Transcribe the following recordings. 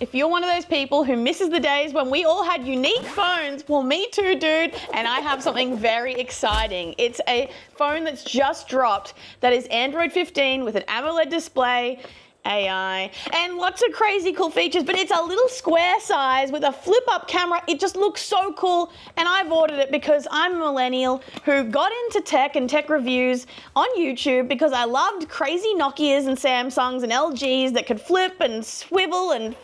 If you're one of those people who misses the days when we all had unique phones, well, me too, dude, and I have something very exciting. It's a phone that's just dropped that is Android 15 with an AMOLED display, AI, and lots of crazy cool features, but it's a little square size with a flip-up camera. It just looks so cool, and I've ordered it because I'm a millennial who got into tech and tech reviews on YouTube because I loved crazy Nokias and Samsungs and LGs that could flip and swivel and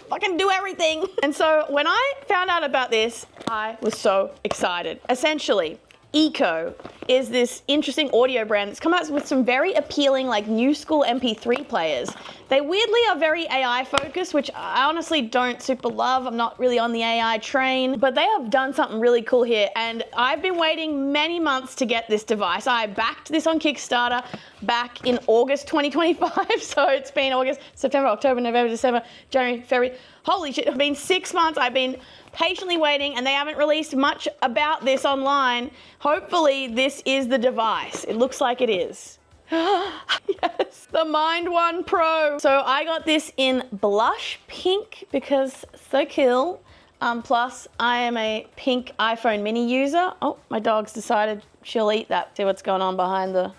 fucking do everything. And so when I found out about this, I was so excited. Essentially, iKKO is this interesting audio brand that's come out with some very appealing, like, new school MP3 players. They weirdly are very AI focused, which I honestly don't super love. I'm not really on the AI train, but they have done something really cool here. And I've been waiting many months to get this device. I backed this on Kickstarter back in August 2025. So it's been August, September, October, November, December, January, February. Holy shit, it's been 6 months. I've been patiently waiting, and they haven't released much about this online. Hopefully this is the device. It looks like it is. Yes, the MindOne Pro. So I got this in blush pink because so cool. Plus I am a pink iPhone mini user. Oh, my dog's decided she'll eat that. See what's going on behind the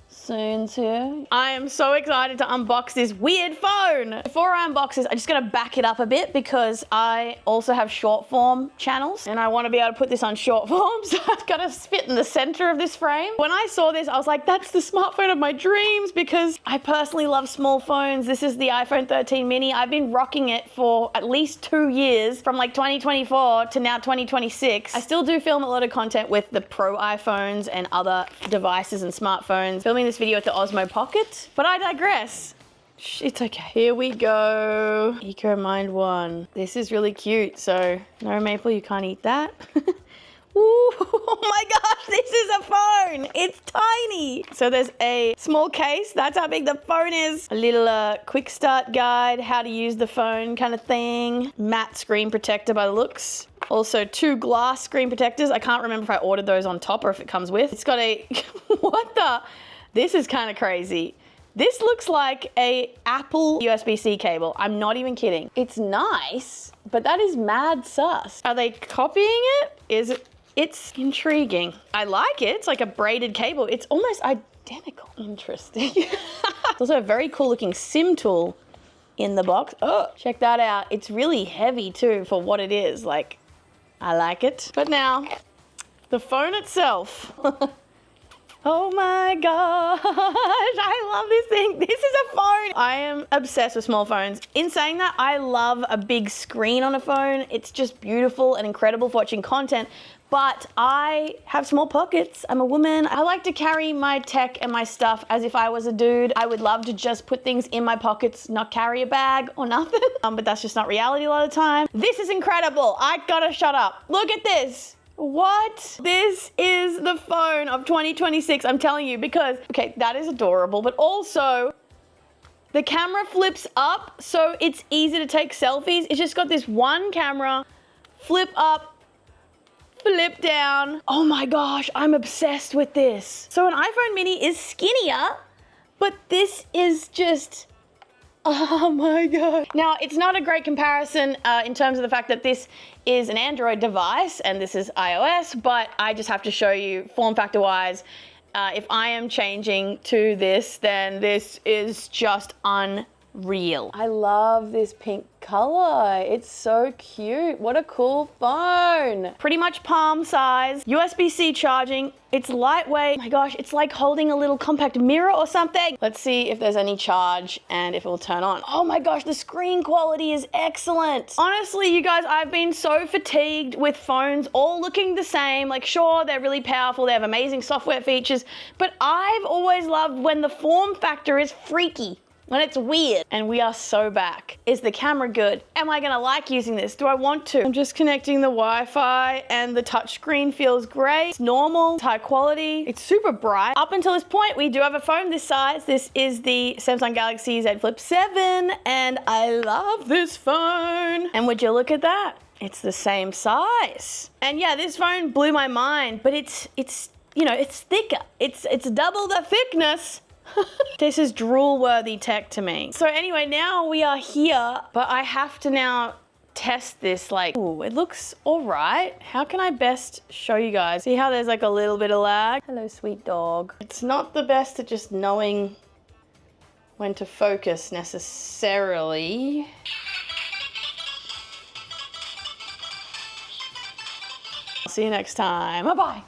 scenes here. I am so excited to unbox this weird phone. Before I unbox this, I just gotta back it up a bit because I also have short form channels and I wanna be able to put this on short form, so I've gotta fit in the center of this frame. When I saw this, I was like, that's the smartphone of my dreams because I personally love small phones. This is the iPhone 13 mini. I've been rocking it for at least 2 years, from like 2024 to now 2026. I still do film a lot of content with the Pro iPhones and other devices and smartphones. Filming this video at the Osmo Pocket, but I digress. It's okay. Here we go. iKKO MindOne. This is really cute. So no maple, you can't eat that. Ooh, oh my gosh, this is a phone. It's tiny. So there's a small case. That's how big the phone is. A little quick start guide, how to use the phone kind of thing. Matte screen protector by the looks. Also 2 glass screen protectors. I can't remember if I ordered those on top or if it comes with. It's got a, what the? This is kind of crazy. This looks like a Apple USB-C cable. I'm not even kidding. It's nice, but that is mad sus. Are they copying it? Is it? It's intriguing. I like it. It's like a braided cable. It's almost identical. Interesting. It's also a very cool looking SIM tool in the box. Oh, check that out. It's really heavy too for what it is. Like, I like it. But now, the phone itself. Oh my gosh, I love this thing. This is a phone. I am obsessed with small phones. In saying that, I love a big screen on a phone. It's just beautiful and incredible for watching content, but I have small pockets. I'm a woman. I like to carry my tech and my stuff as if I was a dude. I would love to just put things in my pockets, not carry a bag or nothing, but that's just not reality a lot of the time. This is incredible. I gotta shut up. Look at this. What? This is the phone of 2026, I'm telling you, because, okay, that is adorable, but also the camera flips up so it's easy to take selfies. It's just got this one camera, flip up, flip down. Oh my gosh, I'm obsessed with this. So an iPhone mini is skinnier, but this is just, oh my God. Now, it's not a great comparison in terms of the fact that this is an Android device and this is iOS, but I just have to show you form factor wise, if I am changing to this, then this is just unreal. I love this pink color. It's so cute. What a cool phone. Pretty much palm size, USB-C charging. It's lightweight. Oh my gosh, it's like holding a little compact mirror or something. Let's see if there's any charge and if it will turn on. Oh my gosh, the screen quality is excellent. Honestly, you guys, I've been so fatigued with phones all looking the same. Like, sure, they're really powerful. They have amazing software features, but I've always loved when the form factor is freaky, when it's weird, and we are so back. Is the camera good? Am I gonna like using this? Do I want to? I'm just connecting the Wi-Fi and the touchscreen feels great. It's normal, it's high quality, it's super bright. Up until this point, we do have a phone this size. This is the Samsung Galaxy Z Flip 7, and I love this phone. And would you look at that? It's the same size. And yeah, this phone blew my mind, but it's you know, it's thicker. It's double the thickness This is drool-worthy tech to me. So anyway, now we are here, but I have to now test this. Like, ooh, it looks all right. How can I best show you guys? See how there's like a little bit of lag? Hello, sweet dog. It's not the best at just knowing when to focus necessarily. I'll see you next time. Bye-bye.